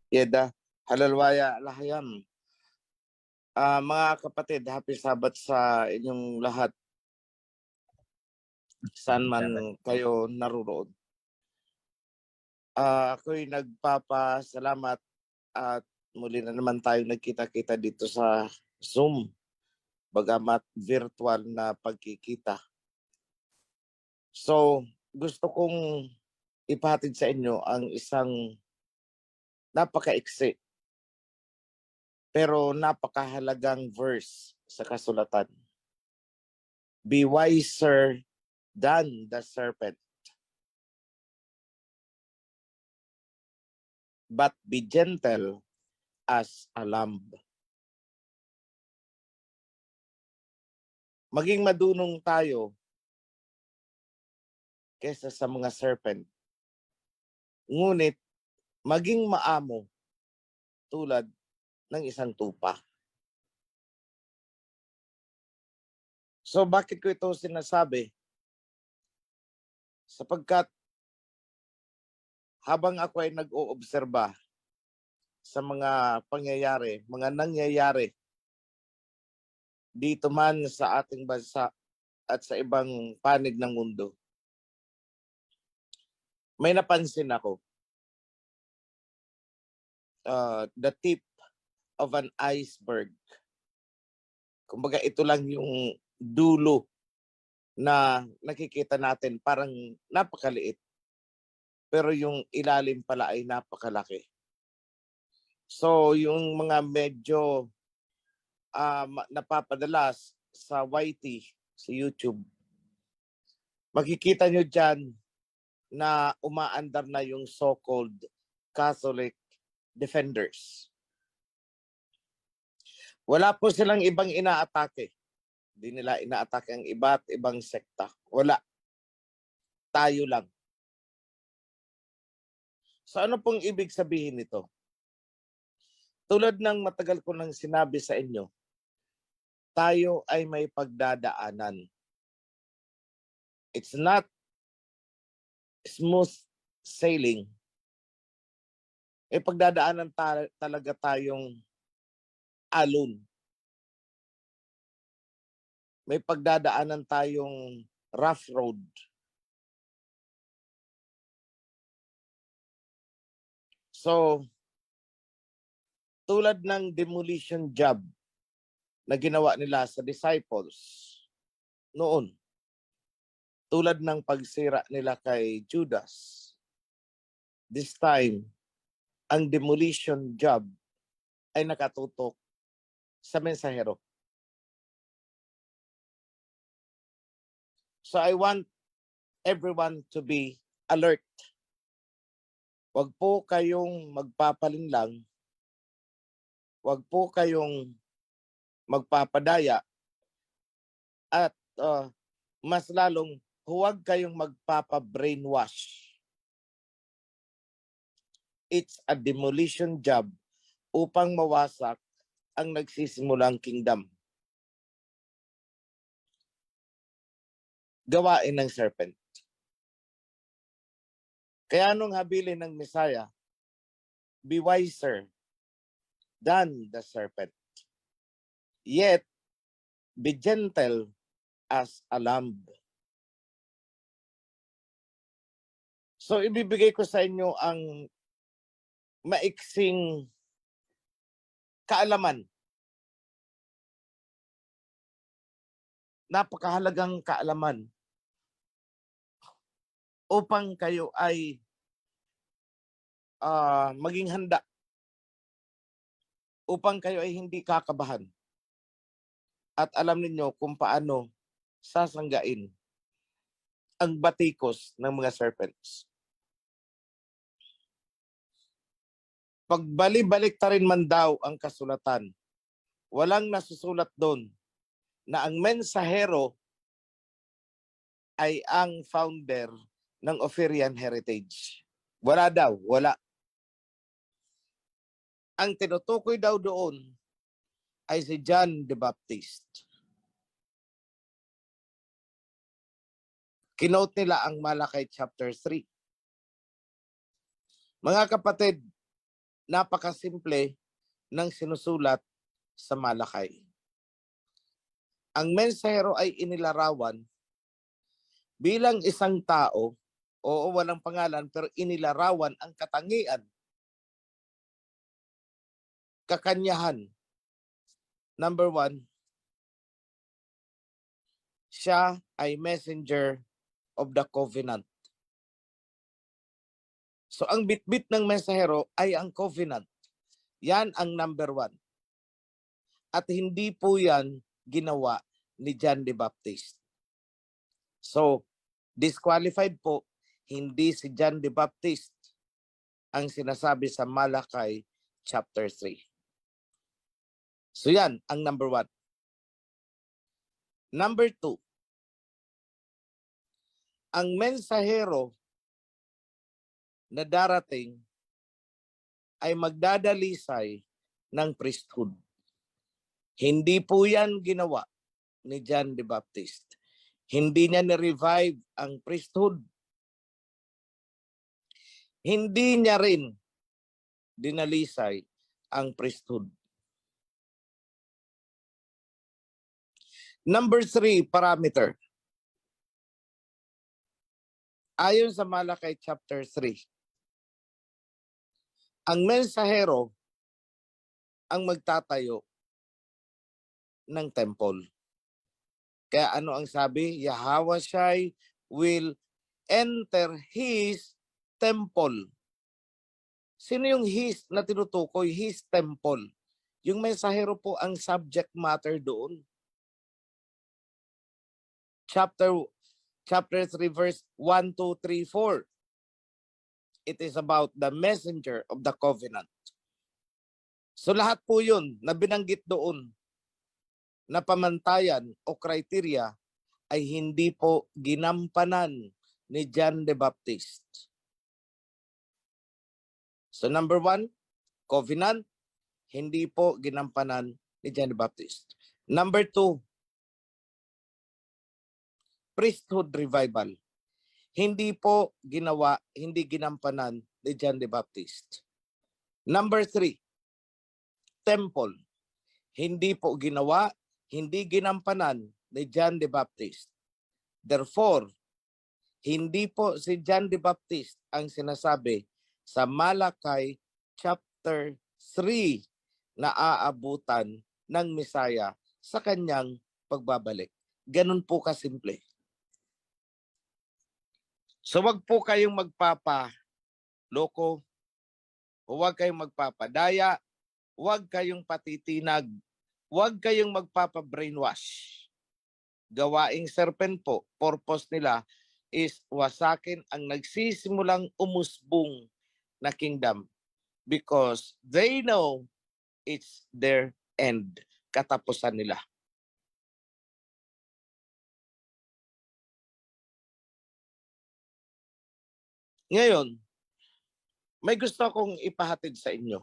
Yeda, halalwaya lahayam. Mga kapatid, happy Sabat sa inyong lahat. Saan man kayo naruroon. Ako'y nagpapasalamat at muli na naman tayo nagkita-kita dito sa Zoom. Bagamat virtual na pagkikita. So, gusto kong ipahatid sa inyo ang isang napaka-iksi pero napakahalagang verse sa kasulatan. Be wiser than the serpent, but be gentle as a lamb. Maging madunong tayo kesa sa mga serpent. Ngunit, maging maamo tulad ng isang tupa. So bakit ko ito sinasabi? Sapagkat habang ako ay nag-oobserba sa mga pangyayari, mga nangyayari dito man sa ating bansa at sa ibang panig ng mundo, may napansin ako. The tip of an iceberg. Kumbaga ito lang yung dulo na nakikita natin, parang napakaliit. Pero yung ilalim pala ay napakalaki. So yung mga medyo napapadalas sa YT, sa YouTube, makikita nyo dyan na umaandar na yung so-called Catholic defenders. Wala po silang ibang inaatake. Hindi nila inaatake ang iba't ibang sekta. Wala. Tayo lang. So ano pong ibig sabihin nito? Tulad ng matagal ko nang sinabi sa inyo, tayo ay may pagdadaanan. It's not smooth sailing. May pagdadaanan talaga tayong alon. May pagdadaanan tayong rough road. So, tulad ng demolition job na ginawa nila sa disciples noon, tulad ng pagsira nila kay Judas, this time, ang demolition job ay nakatutok sa mensahero. So I want everyone to be alert. Huwag po kayong magpapalinlang. Huwag po kayong magpapadaya. At mas lalong huwag kayong magpapa-brainwash. It's a demolition job upang mawasak ang nagsisimulang kingdom. Gawain ng serpent. Kaya nung habilin ng Messiah, be wiser than the serpent. Yet, be gentle as a lamb. So, ibibigay ko sa inyo ang maiksing kaalaman. Napakahalagang kaalaman upang kayo ay maging handa, upang kayo ay hindi kakabahan at alam ninyo kung paano sasanggain ang batikos ng mga serpents. Pagbali-balik ta rin man daw ang kasulatan, walang nasusulat doon na ang mensahero ay ang founder ng Ophirian Heritage. Wala daw, wala. Ang tinutukoy daw doon ay si John the Baptist. Kinote nila ang Malakay chapter 3. Mga kapatid, napakasimple ng sinusulat sa Malakay. Ang mensahero ay inilarawan bilang isang tao, oo, walang pangalan, pero inilarawan ang katangian, kakanyahan. Number 1, siya ay messenger of the covenant. So ang bitbit ng mensahero ay ang covenant. Yan ang number 1. At hindi po yan ginawa ni John the Baptist. So, disqualified po, hindi si John the Baptist ang sinasabi sa Malakay chapter 3. So yan ang number 1. Number 2, ang mensahero na darating ay magdadalisay ng priesthood. Hindi po yan ginawa ni John the Baptist. Hindi niya ni-revive ang priesthood. Hindi niya rin dinalisay ang priesthood. Number 3 parameter. Ayon sa Malakay chapter 3, ang mensahero ang magtatayo ng temple. Kaya ano ang sabi? Yahweh Shai will enter his temple. Sino yung his na tinutukoy? His temple. Yung mensahero po ang subject matter doon. Chapter 3 verse 1, 2, 3, 4. It is about the messenger of the covenant. So lahat po yun na binanggit doon na pamantayan o criteria ay hindi po ginampanan ni John the Baptist. So number 1, covenant, hindi po ginampanan ni John the Baptist. Number 2, priesthood revival. Hindi po ginawa, hindi ginampanan ni John the Baptist. Number 3, temple. Hindi po ginawa, hindi ginampanan ni John the Baptist. Therefore, hindi po si John the Baptist ang sinasabi sa Malakay chapter 3 na aabutan ng Mesaya sa kanyang pagbabalik. Ganun po kasimple. So wag po kayong magpapa-loko, huwag kayong magpapadaya, huwag kayong patitinag, huwag kayong magpapa-brainwash. Gawaing serpent po, purpose nila is wasakin ang nagsisimulang umusbong na kingdom because they know it's their end, katapusan nila. Ngayon, may gusto akong ipahatid sa inyo.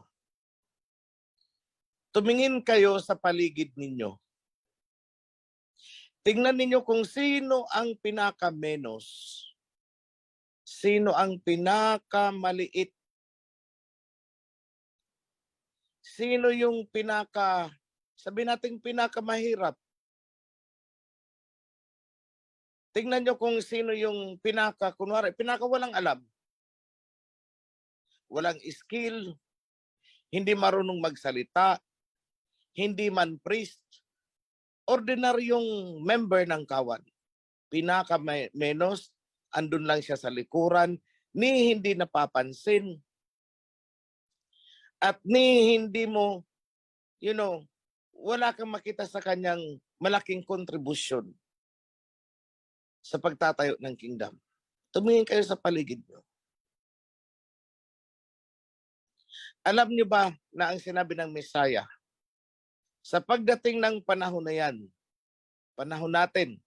Tumingin kayo sa paligid ninyo. Tingnan ninyo kung sino ang pinaka-menos. Sino ang pinaka-maliit. Sino yung sabi natin pinaka-mahirap. Tingnan nyo kung sino yung kunwari, pinaka-walang alam. Walang skill, hindi marunong magsalita, hindi man priest, ordinaryong member ng kawan. Pinaka-menos, andun lang siya sa likuran, ni hindi napapansin, at ni hindi mo, wala kang makita sa kanyang malaking kontribusyon sa pagtatayo ng kingdom. Tumingin kayo sa paligid nyo. Alam niyo ba na ang sinabi ng Mesaya, sa pagdating ng panahon na yan, panahon natin,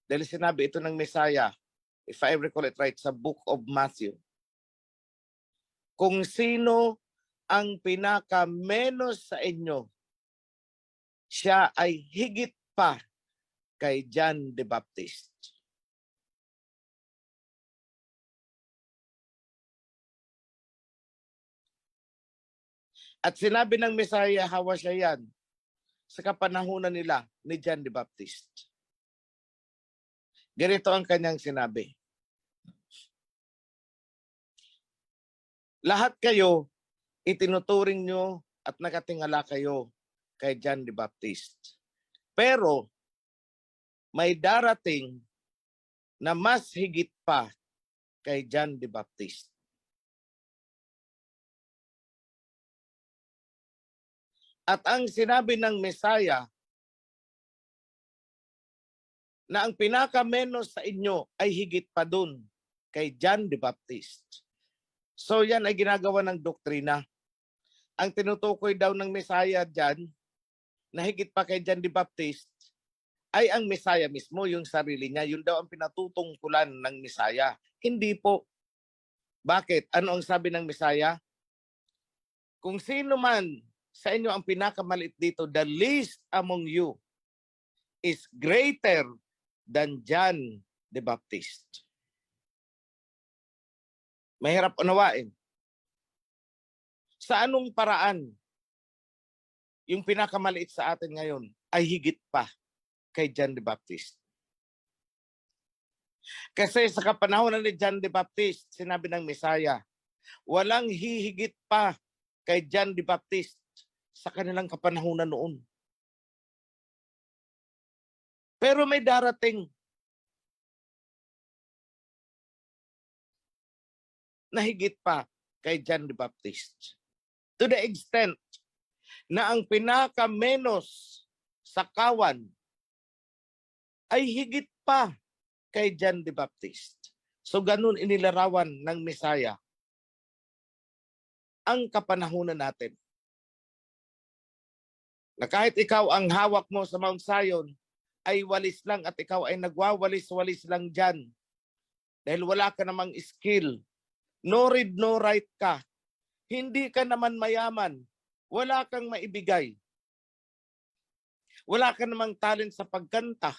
dahil sinabi ito ng Mesaya, if I recall it right, sa book of Matthew, kung sino ang pinaka-menos sa inyo, siya ay higit pa kay John the Baptist. At sinabi ng Messiah, hawa siya yan sa kapanahunan nila ni John the Baptist. Ganito ang kanyang sinabi. Lahat kayo, itinuturing nyo at nakatingala kayo kay John the Baptist. Pero may darating na mas higit pa kay John the Baptist. At ang sinabi ng Messiah na ang pinakamenos sa inyo ay higit pa dun kay John the Baptist. So yan ay ginagawa ng doktrina. Ang tinutukoy daw ng Messiah dyan, na higit pa kay John the Baptist, ay ang Messiah mismo, yung sarili niya. Yun daw ang pinatutungkulan ng Messiah. Hindi po. Bakit? Ano ang sabi ng Messiah? Kung sino man sa inyo ang pinakamaliit dito, the least among you is greater than John the Baptist. Mahirap unawain. Sa anong paraan yung pinakamaliit sa atin ngayon ay higit pa kay John the Baptist? Kasi sa kapanahonan ni John the Baptist, sinabi ng Messiah, walang hihigit pa kay John the Baptist sa kanilang kapanahonan noon. Pero may darating na higit pa kay John the Baptist. To the extent na ang pinakamenos sa kawan ay higit pa kay John the Baptist. So ganun inilarawan ng Messiah ang kapanahunan natin. Na kahit ikaw ang hawak mo sa Mount Zion ay walis lang at ikaw ay nagwawalis-walis lang dyan dahil wala ka namang skill. No read, no write ka. Hindi ka naman mayaman. Wala kang maibigay. Wala ka namang talent sa pagkanta.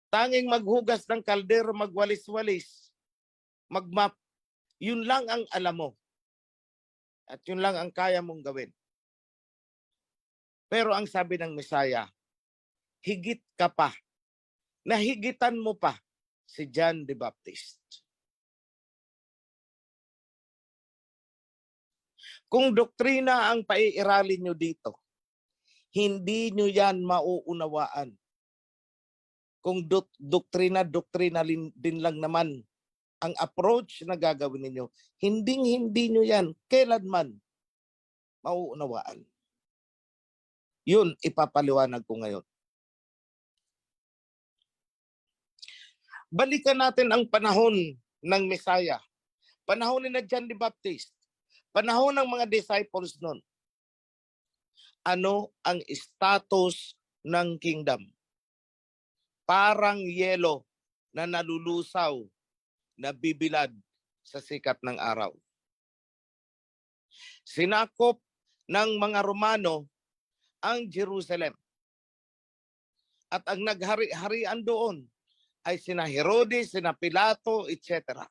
Tanging maghugas ng kaldero, magwalis-walis, magmap. Yun lang ang alam mo. At yun lang ang kaya mong gawin. Pero ang sabi ng Messiah, higit ka pa. Nahigitan mo pa si John the Baptist. Kung doktrina ang paiiralin nyo dito, hindi nyo yan mauunawaan. Kung doktrina din lang naman ang approach na gagawin ninyo, hindi nyo yan kailanman mauunawaan. Yun, ipapaliwanag ko ngayon. Balikan natin ang panahon ng Messiah. Panahon ni John the Baptist. Panahon ng mga disciples nun. Ano ang status ng kingdom? Parang yelo na nalulusaw, na bibilad sa sikat ng araw. Sinakop ng mga Romano ang Jerusalem. At ang naghari-harian doon ay sina Herodes, sina Pilato, etc.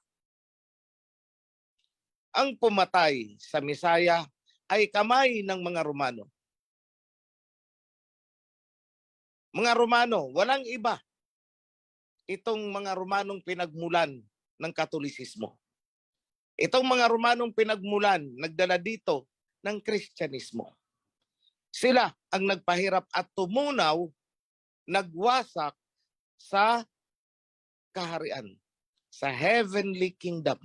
Ang pumatay sa Messiah ay kamay ng mga Romano. Mga Romano, walang iba. Itong mga Romanong pinagmulan ng Katolisismo. Itong mga Romanong pinagmulan, nagdala dito ng Kristyanismo. Sila ang nagpahirap at tumunaw, nagwasak sa kaharian, sa heavenly kingdom.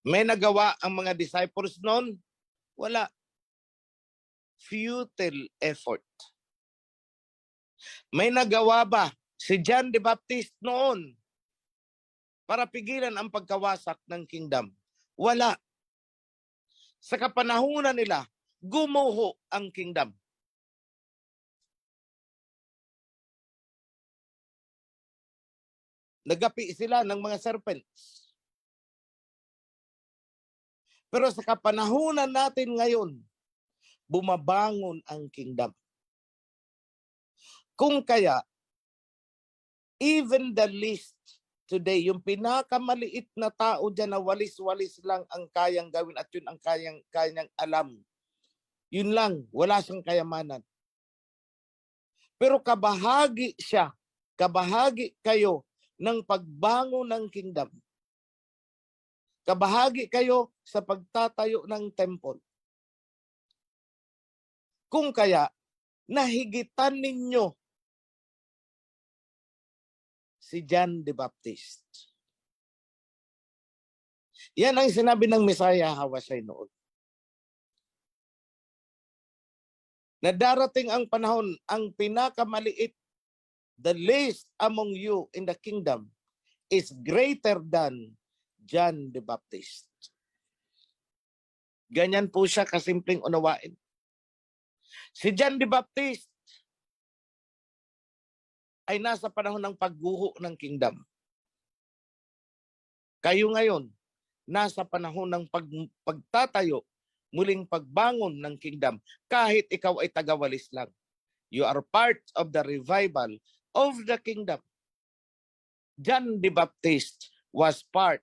May nagawa ang mga disciples noon? Wala. Futile effort. May nagawa ba si John the Baptist noon para pigilan ang pagkawasak ng kingdom? Wala. Sa kapanahunan nila, gumuho ang kingdom. Nagapi sila ng mga serpents. Pero sa kapanahunan natin ngayon, bumabangon ang kingdom. Kung kaya, even the least today, yung pinakamaliit na tao dyan na walis-walis lang ang kayang gawin at yun ang kanyang alam. Yun lang, wala siyang kayamanan. Pero kabahagi siya, kabahagi kayo ng pagbango ng kingdom. Kabahagi kayo sa pagtatayo ng temple. Kung kaya, nahigitan ninyo si John the Baptist. Yan ang sinabi ng Messiah Hawasay noon. Na darating ang panahon, ang pinakamaliit, the least among you in the kingdom is greater than John the Baptist. Ganyan po siya kasimpleng unawain. Si John the Baptist ay nasa panahon ng pagguho ng kingdom. Kayo ngayon, nasa panahon ng pagtatayo, muling pagbangon ng kingdom, kahit ikaw ay tagawalis lang. You are part of the revival of the kingdom. John the Baptist was part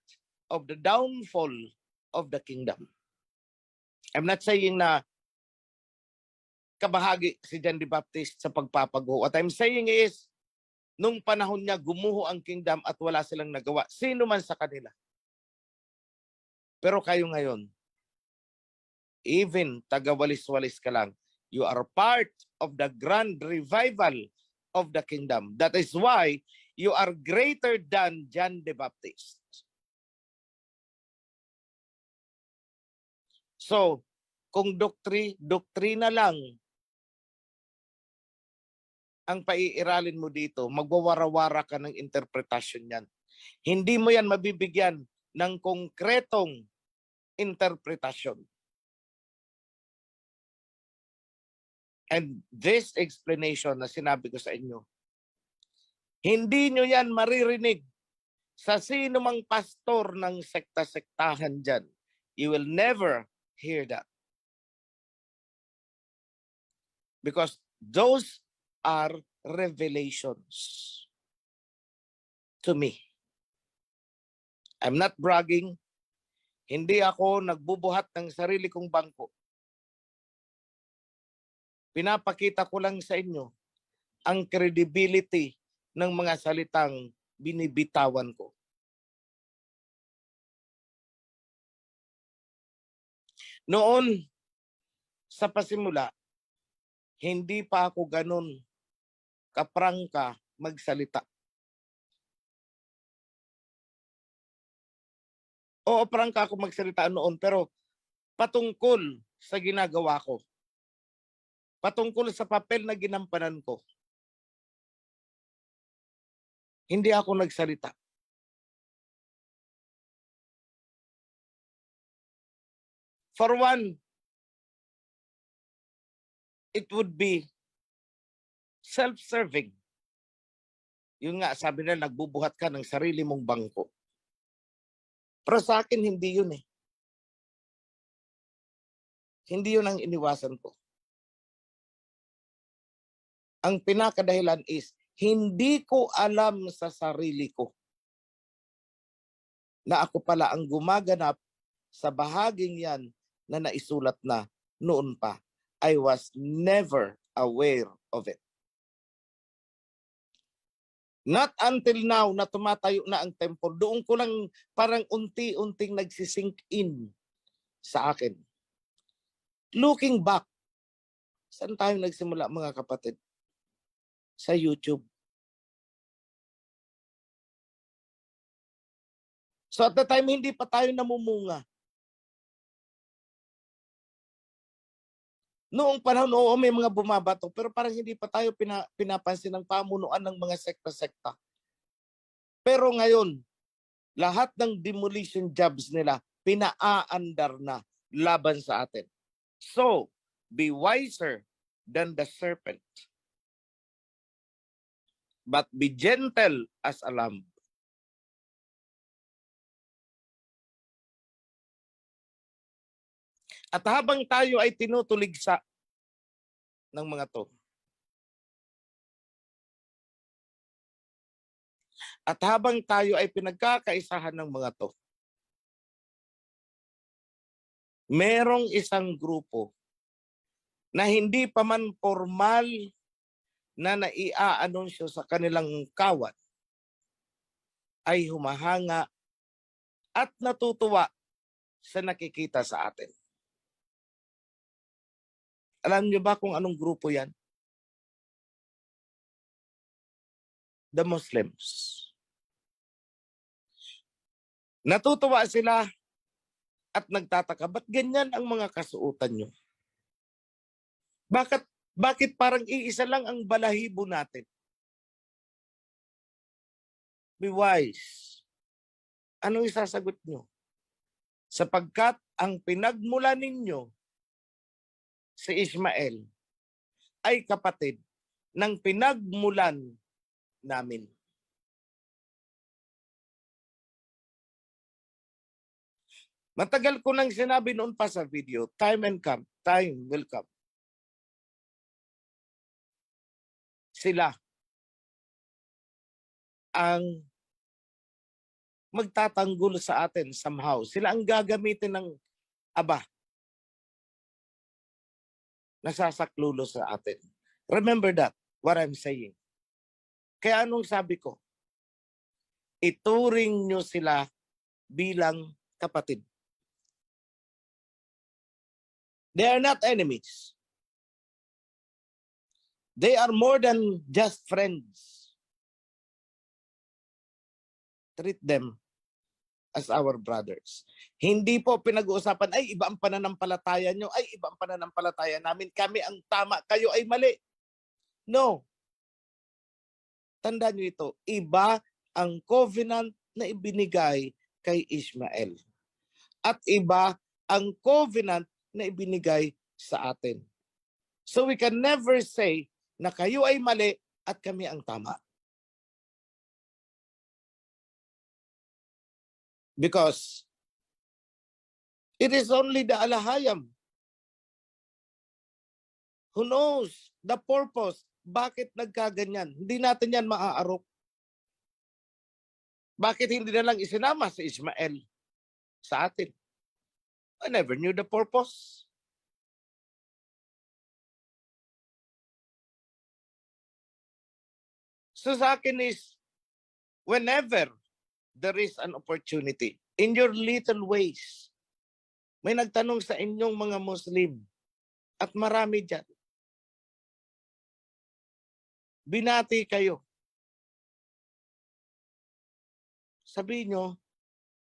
of the downfall of the kingdom. I'm not saying na kabahagi si John the Baptist sa pagpapaguho. What I'm saying is, nung panahon niya, gumuho ang kingdom at wala silang nagawa. Sino man sa kanila. Pero kayo ngayon, even tagawalis-walis ka lang, you are part of the grand revival of the kingdom. That is why you are greater than John the Baptist. So, kung doktrina lang ang paiiralin mo dito, magwawara-wara ka ng interpretasyon yan. Hindi mo yan mabibigyan ng konkretong interpretasyon. And this explanation na sinabi ko sa inyo, hindi nyo yan maririnig sa sino mang pastor ng sekta-sektahan dyan. You will never hear that. Because those are revelations to me. I'm not bragging. Hindi ako nagbubuhat ng sarili kong bangko. Pinapakita ko lang sa inyo ang credibility ng mga salitang binibitawan ko. Noon, sa pasimula, hindi pa ako ganun kaprangka magsalita. Oo, prangka ako magsalita noon, pero patungkol sa ginagawa ko. Patungkol sa papel na ginampanan ko. Hindi ako nagsalita. For one, it would be self-serving. Yung nga, sabi nila, nagbubuhat ka ng sarili mong bangko. Pero sa akin, hindi yun eh. Hindi yun ang iniwasan ko. Ang pinakadahilan is, hindi ko alam sa sarili ko na ako pala ang gumaganap sa bahaging yan na naisulat na noon pa. I was never aware of it. Not until now na tumatayo na ang temple, doon ko lang parang unti-unting nagsisink in sa akin. Looking back, saan tayo nagsimula mga kapatid? Sa YouTube. So at the time, hindi pa tayo namumunga. Noong panahon, oo, may mga bumabato, pero parang hindi pa tayo pinapansin ng pamunuan ng mga sekta-sekta. Pero ngayon, lahat ng demolition jobs nila, pinaaandar na laban sa atin. So, be wiser than the serpent, but be gentle as a lamb. At habang tayo ay tinutuligsa ng mga to, At habang tayo ay pinagkakaisahan ng mga to, merong isang grupo na hindi pa man formal na naia-anunsyo sa kanilang kawat ay humahanga at natutuwa sa nakikita sa atin. Alam niyo ba kung anong grupo yan? The Muslims. Natutuwa sila at nagtataka, ba't ganyan ang mga kasuotan nyo? Bakit parang iisa lang ang balahibo natin? Be wise. Anong isasagot nyo? Sapagkat ang pinagmula ninyo si Ismael ay kapatid ng pinagmulan namin. Matagal ko nang sinabi noon pa sa video, time will come. Sila ang magtatanggol sa atin somehow. Sila ang gagamitin ng Aba na sasaklulo sa atin. Remember that, what I'm saying. Kaya anong sabi ko? Ituring nyo sila bilang kapatid. They are not enemies. They are more than just friends. Treat them as our brothers. Hindi po pinag-uusapan, ay iba ang pananampalataya nyo, ay iba ang pananampalataya namin, kami ang tama, kayo ay mali. No. Tandaan nyo ito, iba ang covenant na ibinigay kay Ismael. At iba ang covenant na ibinigay sa atin. So we can never say na kayo ay mali at kami ang tama. Because it is only the Alahayam who knows the purpose. Bakit nagkaganyan? Hindi natin yan maaarok. Bakit hindi na lang isinama si Ismael sa atin? I never knew the purpose. So sa akin is, whenever there is an opportunity, in your little ways, may nagtanong sa inyong mga Muslim, at marami dyan, binati kayo. Sabihin nyo,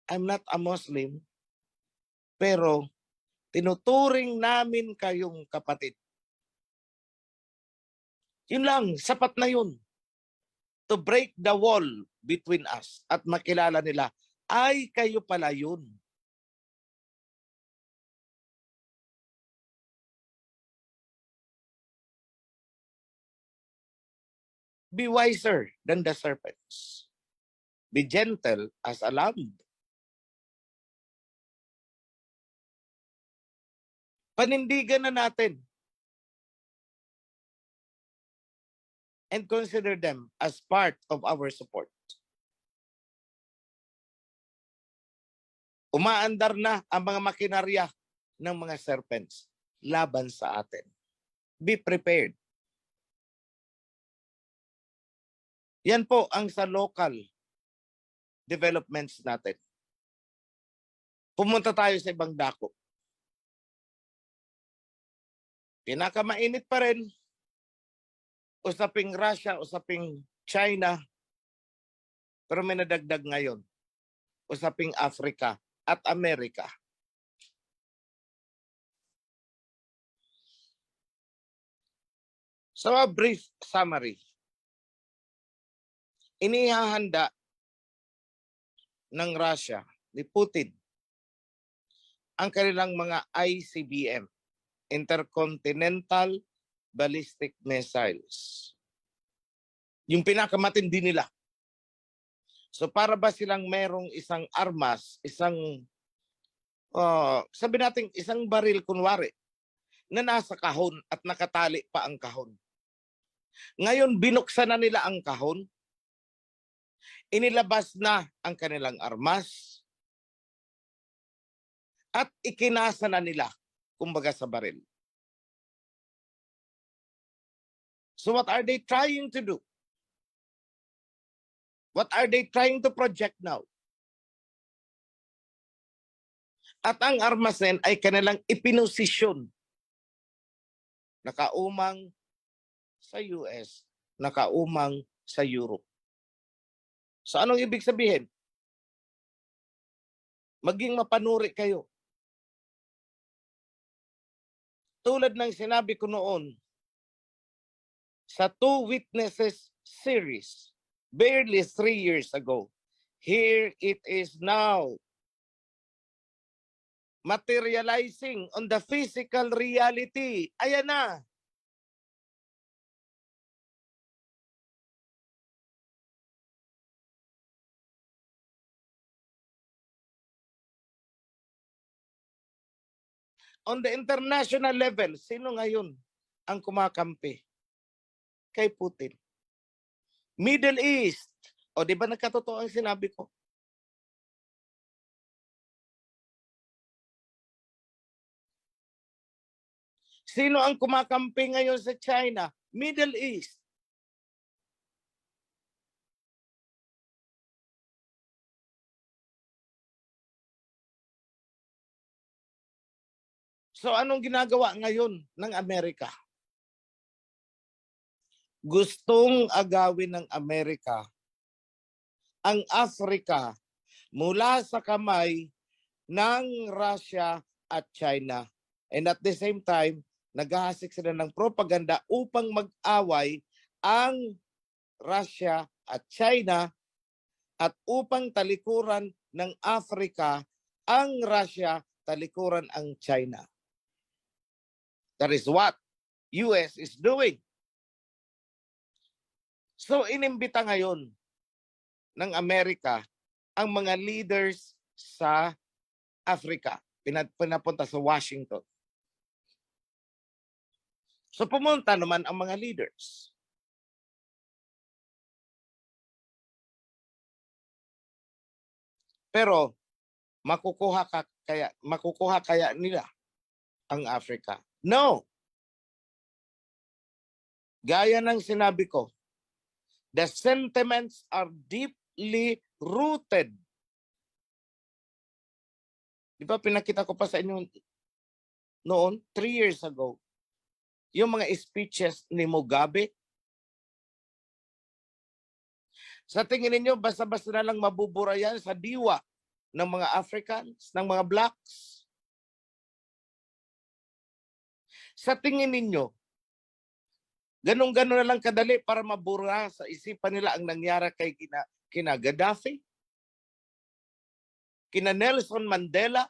I'm not a Muslim, pero tinuturing namin kayong kapatid. Yun lang, sapat na yun. To break the wall between us at makilala nila, ay kayo pala yun. Be wiser than the serpents. Be gentle as a lamb. Panindigan na natin and consider them as part of our support. Umaandar na ang mga makinarya ng mga serpents laban sa atin. Be prepared. Yan po ang sa local developments natin. Pumunta tayo sa ibang dako. Pinakamainit pa rin, usaping Russia, usaping China, pero may nadagdag ngayon, usaping Africa at Amerika. So a brief summary. Inihahanda ng Russia, ni Putin, ang kanilang mga ICBM, Intercontinental Ballistic Missiles. Yung pinakamatindi nila. So para ba silang merong isang armas, isang, sabi natin, isang baril kunwari, na nasa kahon at nakatali pa ang kahon. Ngayon, binuksan na nila ang kahon. inilabas na ang kanilang armas at ikinasa na nila, kumbaga sa baril. So what are they trying to do? What are they trying to project now? At ang armas na yan ay kanilang ipinosisyon. Nakaumang sa US, nakaumang sa Europe. So anong ibig sabihin? Maging mapanuri kayo. Tulad ng sinabi ko noon sa Two Witnesses series, barely 3 years ago, here it is now, materializing on the physical reality. Ayan na. On the international level, sino ngayon ang kumakampi kay Putin? Middle East. O di ba nagkatotoo ang sinabi ko? Sino ang kumakampi ngayon sa China? Middle East. So anong ginagawa ngayon ng Amerika? Gustong agawin ng Amerika ang Africa mula sa kamay ng Russia at China. And at the same time, naghahasik sila ng propaganda upang mag-away ang Russia at China at upang talikuran ng Africa ang Russia, talikuran ang China. That is what US is doing. So inimbita ngayon ng Amerika ang mga leaders sa Africa. Pinapunta sa Washington. So pumunta naman ang mga leaders. Pero makukuha kaya nila ang Africa? No. Gaya ng sinabi ko, the sentiments are deeply rooted. Di ba pinakita ko pa sa inyo noon, 3 years ago, yung mga speeches ni Mugabe? Sa tingin ninyo, basta-basta na lang mabubura yan sa diwa ng mga Africans, ng mga blacks? Sa tingin ninyo, ganun-ganun na lang kadali para mabura sa isipan nila ang nangyari kay kina Gaddafi, kina Nelson Mandela,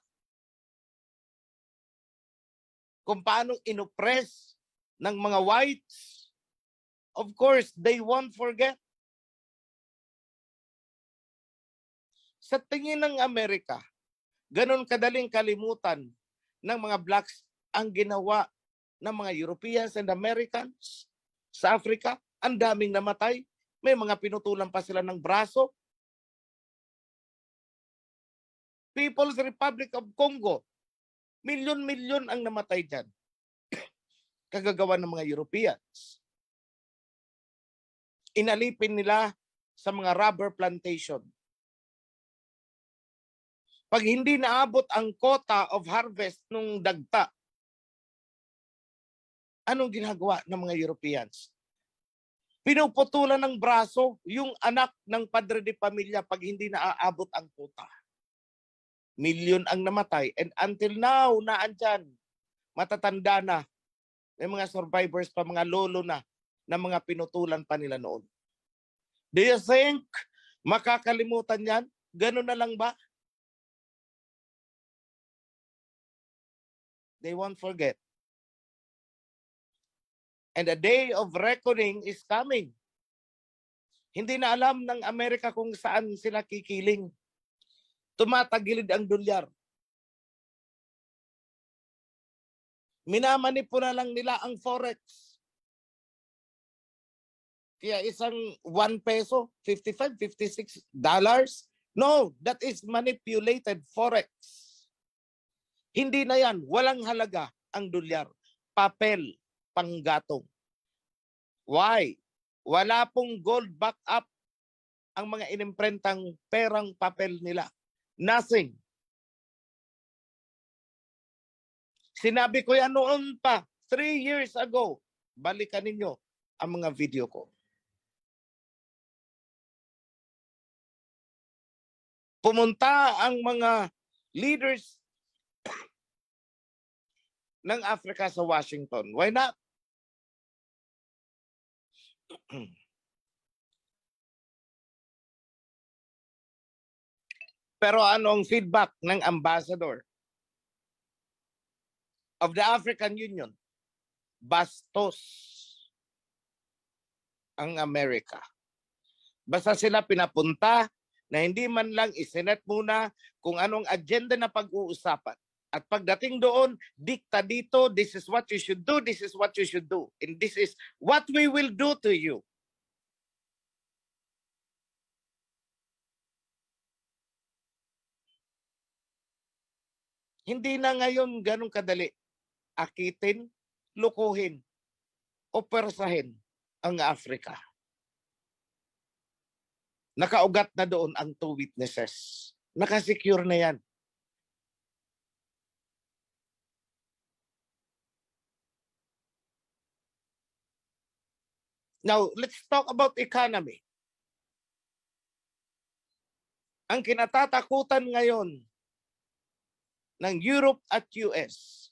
kung paano inoppress ng mga whites? Of course, they won't forget. Sa tingin ng Amerika, ganun kadaling kalimutan ng mga blacks ang ginawa ng mga Europeans and Americans sa Africa. Ang daming namatay. May mga pinutulan pa sila ng braso. People's Republic of Congo, milyon-milyon ang namatay dyan. Kagagawa ng mga Europeans. Inalipin nila sa mga rubber plantation. Pag hindi naabot ang quota of harvest nung dagta, anong ginagawa ng mga Europeans? Pinuputulan ng braso yung anak ng padre de pamilya pag hindi naaabot ang quota. Milyon ang namatay. And until now, naandyan, matatanda na. May mga survivors pa, mga lolo na mga pinutulan pa nila noon. Do you think makakalimutan yan? Ganun na lang ba? They won't forget. And the day of reckoning is coming. Hindi na alam ng Amerika kung saan sila kikiling. Tumatagilid ang dolyar. Minamanipula lang nila ang forex. Kaya isang 1 peso, $55, $56. No, that is manipulated forex. Hindi na yan. Walang halaga ang dolyar. Papel, panggatong. Why? Wala pong gold backup ang mga inimprentang perang papel nila. Nothing. Sinabi ko yan noon pa, 3 years ago. Balikan ninyo ang mga video ko. Pumunta ang mga leaders ng Africa sa Washington. Why not? Pero ano ang feedback ng ambassador of the African Union? Bastos ang Amerika. Basta sila pinapunta na hindi man lang isinet muna kung anong agenda na pag-uusapan. At pagdating doon, dikta dito, this is what you should do, this is what you should do. And this is what we will do to you. Hindi na ngayon ganun kadali akitin, lukuhin, o persahin ang Africa. Nakaugat na doon ang 2 witnesses. Nakasecure na yan. Now, let's talk about economy. Ang kinatatakutan ngayon ng Europe at US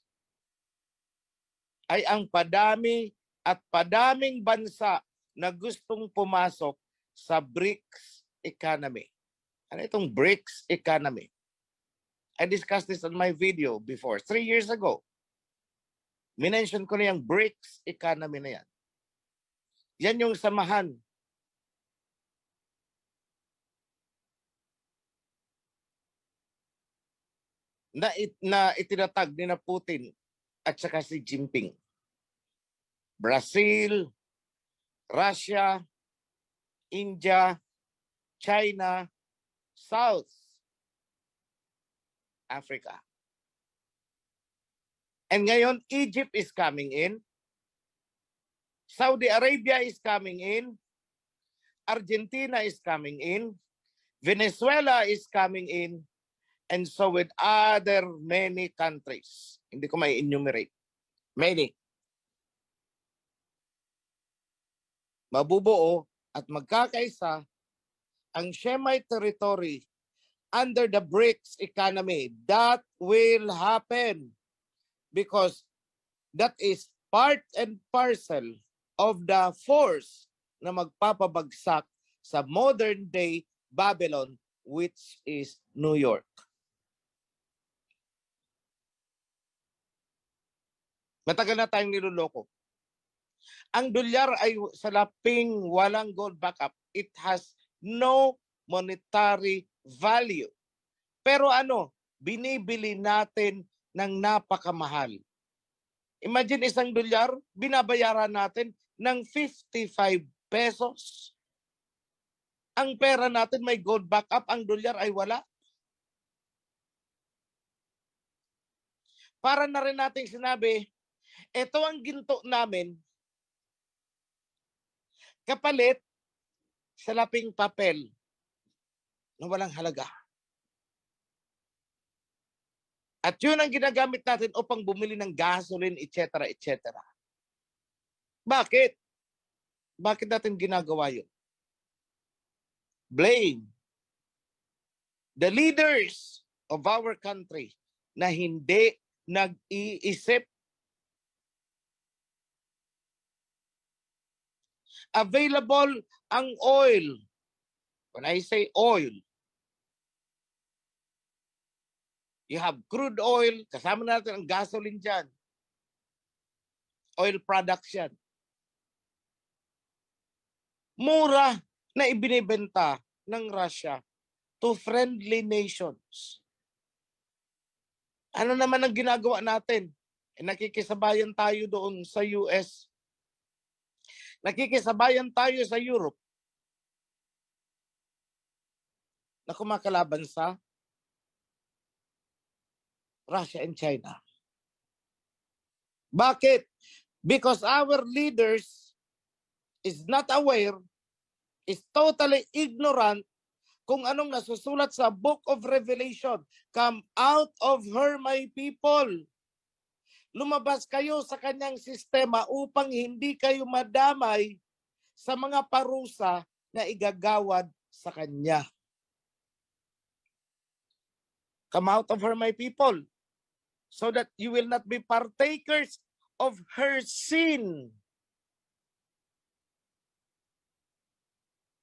ay ang padami at padaming bansa na gustong pumasok sa BRICS economy. Ano itong BRICS economy? I discussed this on my video before, 3 years ago. Minention ko na yung BRICS economy na yan. Yan yung samahan na itinatag ni na Putin at saka si Jinping. Brazil, Russia, India, China, South Africa. And ngayon, Egypt is coming in. Saudi Arabia is coming in. Argentina is coming in. Venezuela is coming in. And so with other many countries. Hindi ko may enumerate. Many. Mabubuo at magkakaisa ang Shemite territory under the BRICS economy. That will happen because that is part and parcel of the force na magpapabagsak sa modern day Babylon, which is New York. Matagal na tayong niloloko. Ang dolyar ay salaping walang gold backup. It has no monetary value. Pero binibili natin ng napakamahal. Imagine isang dolyar, binabayaran natin ng 55 pesos. Ang pera natin may gold backup, ang dolyar ay wala. Para na rin nating sinabi, ito ang ginto namin, kapalit sa laping papel na walang halaga. At yun ang ginagamit natin upang bumili ng gasoline, etc., etc. Bakit? Bakit natin ginagawa yun? Blame the leaders of our country na hindi nag-iisip. Available ang oil. When I say oil, you have crude oil, kasama natin ang gasoline dyan. Oil products yan. Mura na ibinibenta ng Russia to friendly nations. Ano naman ang ginagawa natin? Nakikisabayan tayo doon sa US. Nakikisabayan tayo sa Europe na kumakalaban sa Russia and China. Bakit? Because our leaders is not aware, is totally ignorant kung anong nasusulat sa Book of Revelation. Come out of her, my people. Lumabas kayo sa kanyang sistema upang hindi kayo madamay sa mga parusa na igagawad sa kanya. Come out of her, my people, so that you will not be partakers of her sin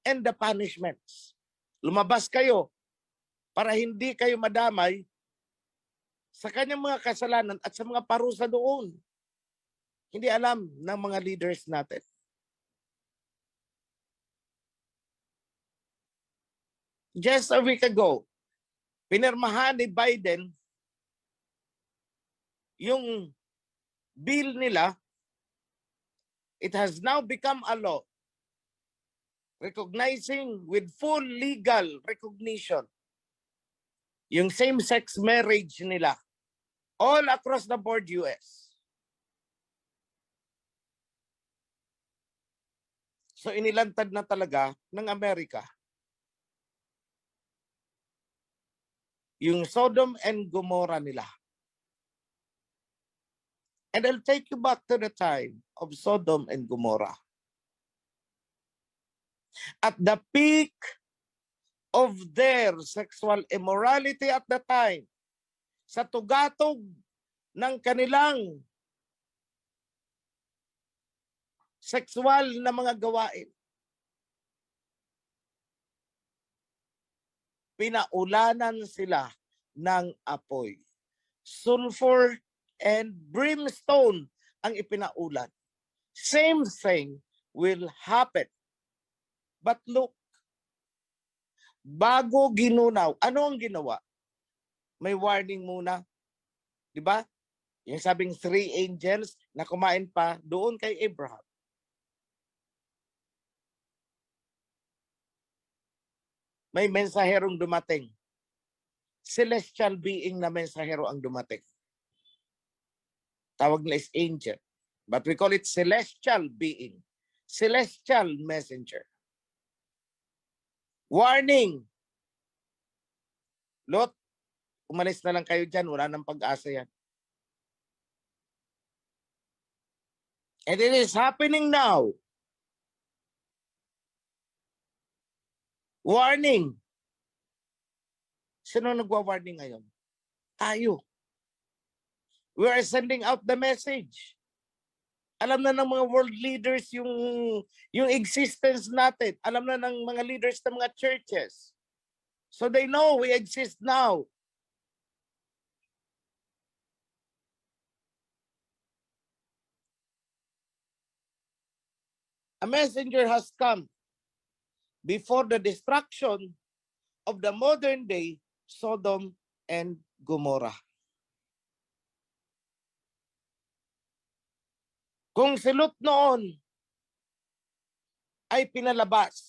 and the punishments. Lumabas kayo para hindi kayo madamay sa kanyang mga kasalanan at sa mga parusa doon. Hindi alam ng mga leaders natin. Just a week ago, pinirmahan ni Biden yung bill nila. It has now become a law recognizing with full legal recognition yung same-sex marriage nila all across the board US. So inilantad na talaga ng Amerika yung Sodom and Gomorrah nila. And I'll take you back to the time of Sodom and Gomorrah. At the peak of their sexual immorality at the time, sa tugatog ng kanilang sexual na mga gawain, pinaulanan sila ng apoy. Sulfur and brimstone ang ipinaulan. Same thing will happen. But look, bago ginunaw, ano ang ginawa? May warning muna. Di ba? Yung sabing 3 angels na kumain pa doon kay Abraham. May mensaherong dumating. Celestial being na mensahero ang dumating. Tawag nila is angel. But we call it celestial being. Celestial messenger. Warning! Lot, umalis na lang kayo dyan. Wala nang pag-asa yan. And it is happening now. Warning! Sino nagwa-warning ngayon? Tayo. We are sending out the message. Alam na ng mga world leaders yung existence natin. Alam na ng mga leaders ng mga churches. So they know we exist now. A messenger has come before the destruction of the modern day Sodom and Gomorrah. Kung si Lot noon ay pinalabas,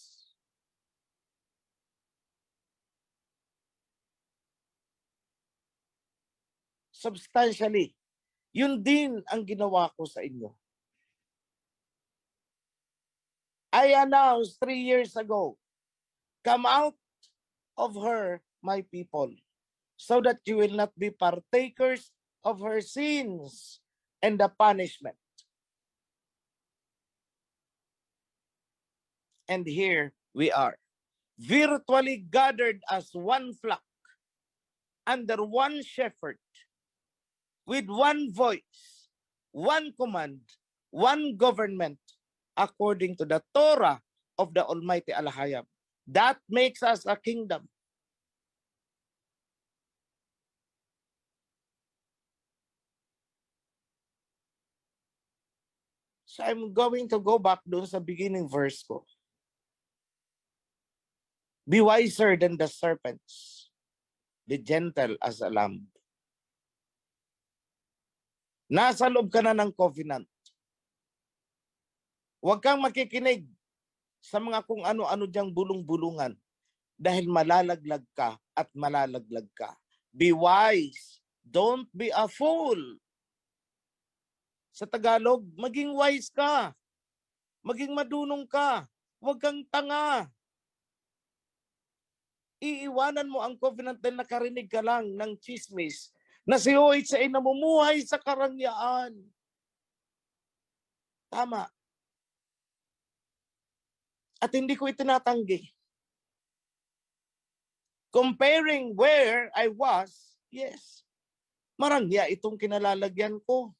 substantially, yun din ang ginawa ko sa inyo. I announced 3 years ago, come out of her, my people, so that you will not be partakers of her sins and the punishment. And here we are, virtually gathered as one flock, under one shepherd, with one voice, one command, one government, according to the Torah of the Almighty Al-Hayab. That makes us a kingdom. So I'm going to go back doon sa beginning verse ko. Be wiser than the serpents, be gentle as a lamb. Nasa loob ka na ng covenant. Huwag kang makikinig sa mga kung ano-ano diyang bulong-bulungan dahil malalaglag ka at malalaglag ka. Be wise. Don't be a fool. Sa Tagalog, maging wise ka. Maging madunong ka. Huwag kang tanga. Iiwanan mo ang covenant dahil nakarinig ka lang ng chismis na si OH ay namumuhay sa karangyaan. Tama. At hindi ko itinatanggi. Comparing where I was, yes, marangya itong kinalalagyan ko.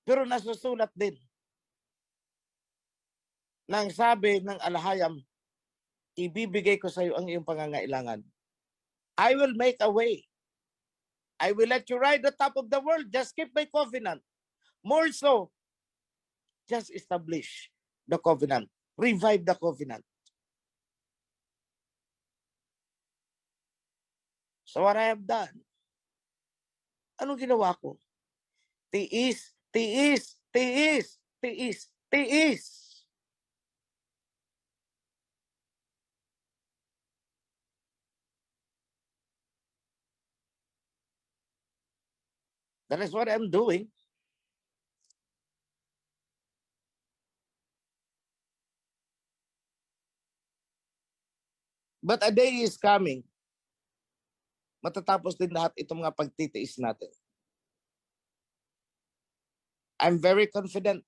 Pero nasusulat din nang sabi ng alahayam, ibibigay ko sa iyo ang iyong pangangailangan. I will make a way. I will let you ride the top of the world. Just keep my covenant. More so, just establish the covenant. Revive the covenant. So what I have done, anong ginawa ko? Tiis, tiis, tiis, tiis, tiis. That is what I'm doing. But a day is coming. Matatapos din lahat itong mga pagtitiis natin. I'm very confident.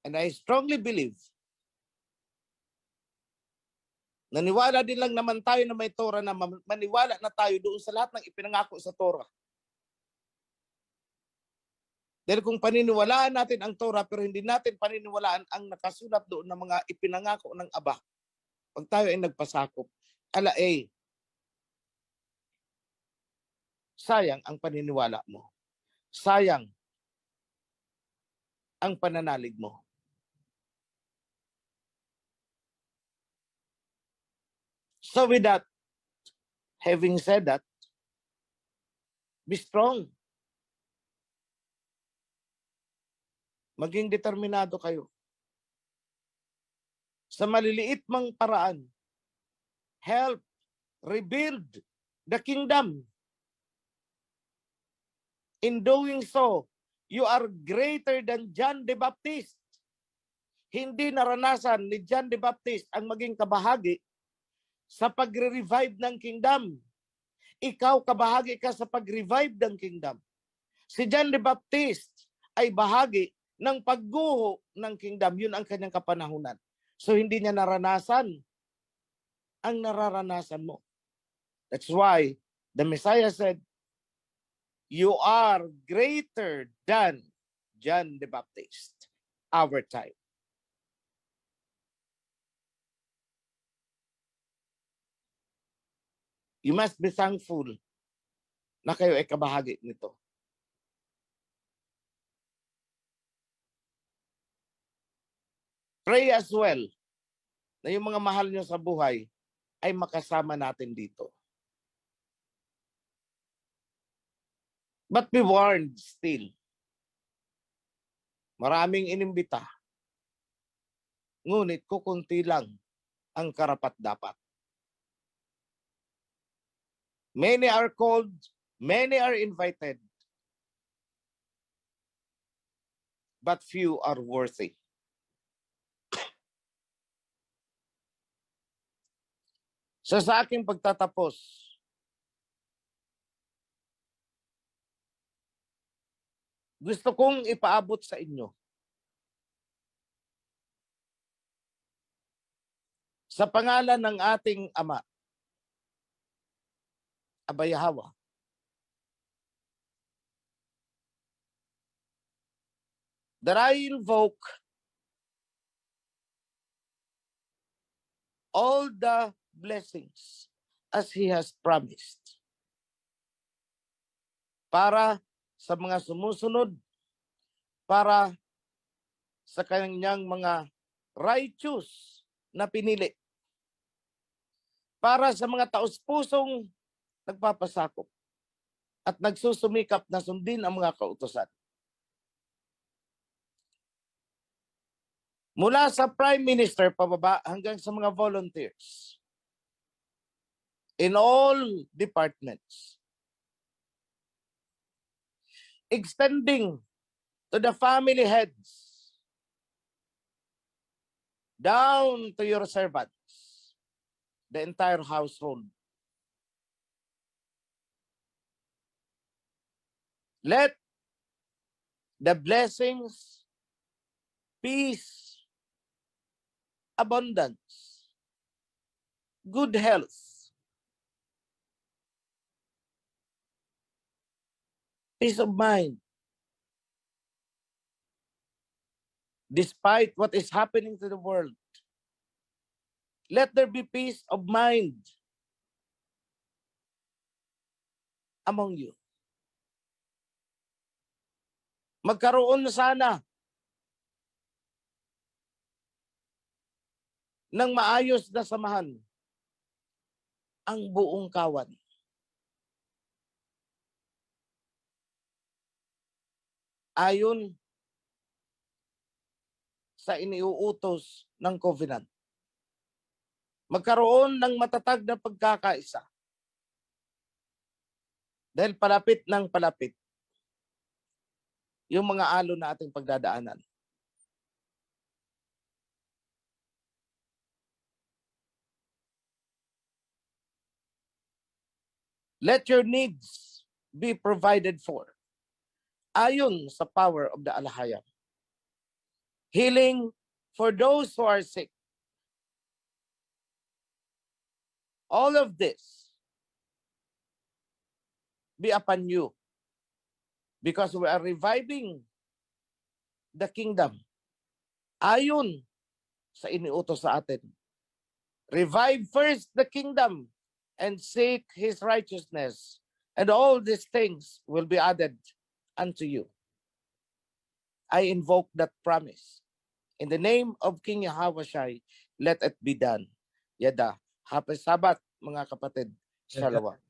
And I strongly believe. Naniwala din lang naman tayo na may Torah na maniwala na tayo doon sa lahat ng ipinangako sa Torah. Dahil kung paniniwalaan natin ang Torah pero hindi natin paniniwalaan ang nakasulat doon ng mga ipinangako ng Aba, pag tayo ay nagpasakop, sayang ang paniniwala mo. Sayang ang pananalig mo. So with that, having said that, be strong. Maging determinado kayo. Sa maliliit mang paraan, help rebuild the kingdom. In doing so, you are greater than John the Baptist. Hindi naranasan ni John the Baptist ang maging kabahagi sa pagre-revive ng kingdom. Ikaw, kabahagi ka sa pag-revive ng kingdom. Si John the Baptist ay bahagi ng pagguho ng kingdom. Yun ang kanyang kapanahunan. So hindi niya naranasan ang nararanasan mo. That's why the Messiah said, you are greater than John the Baptist, our time. You must be thankful na kayo ay kabahagi nito. Pray as well na yung mga mahal nyo sa buhay ay makasama natin dito. But be warned still. Maraming inimbita. Ngunit kukunti lang ang karapat-dapat. Many are called, many are invited, but few are worthy. So sa aking pagtatapos, gusto kong ipaabot sa inyo sa pangalan ng ating Ama, Aba Yahweh, that I invoke all the blessings as He has promised para sa mga sumusunod, para sa kanyang mga righteous na pinili para sa mga taos-pusong nagpapasakop at nagsusumikap na sundin ang mga kautusan. Mula sa Prime Minister pababa hanggang sa mga volunteers in all departments, extending to the family heads, down to your servants, the entire household. Let the blessings, peace, abundance, good health, peace of mind, despite what is happening to the world, let there be peace of mind among you. Magkaroon sana ng maayos na samahan ang buong kawan. Ayon sa iniuutos ng covenant. Magkaroon ng matatag na pagkakaisa. Dahil palapit ng palapit yung mga alon na ating pagdadaanan. Let your needs be provided for ayon sa power of the Alahayam. Healing for those who are sick. All of this be upon you because we are reviving the kingdom ayon sa iniutos sa atin. Revive first the kingdom and seek His righteousness, and all these things will be added unto you. I invoke that promise. In the name of King Yahawashi, let it be done. Yada. Happy Sabbath, mga kapatid. Shalom.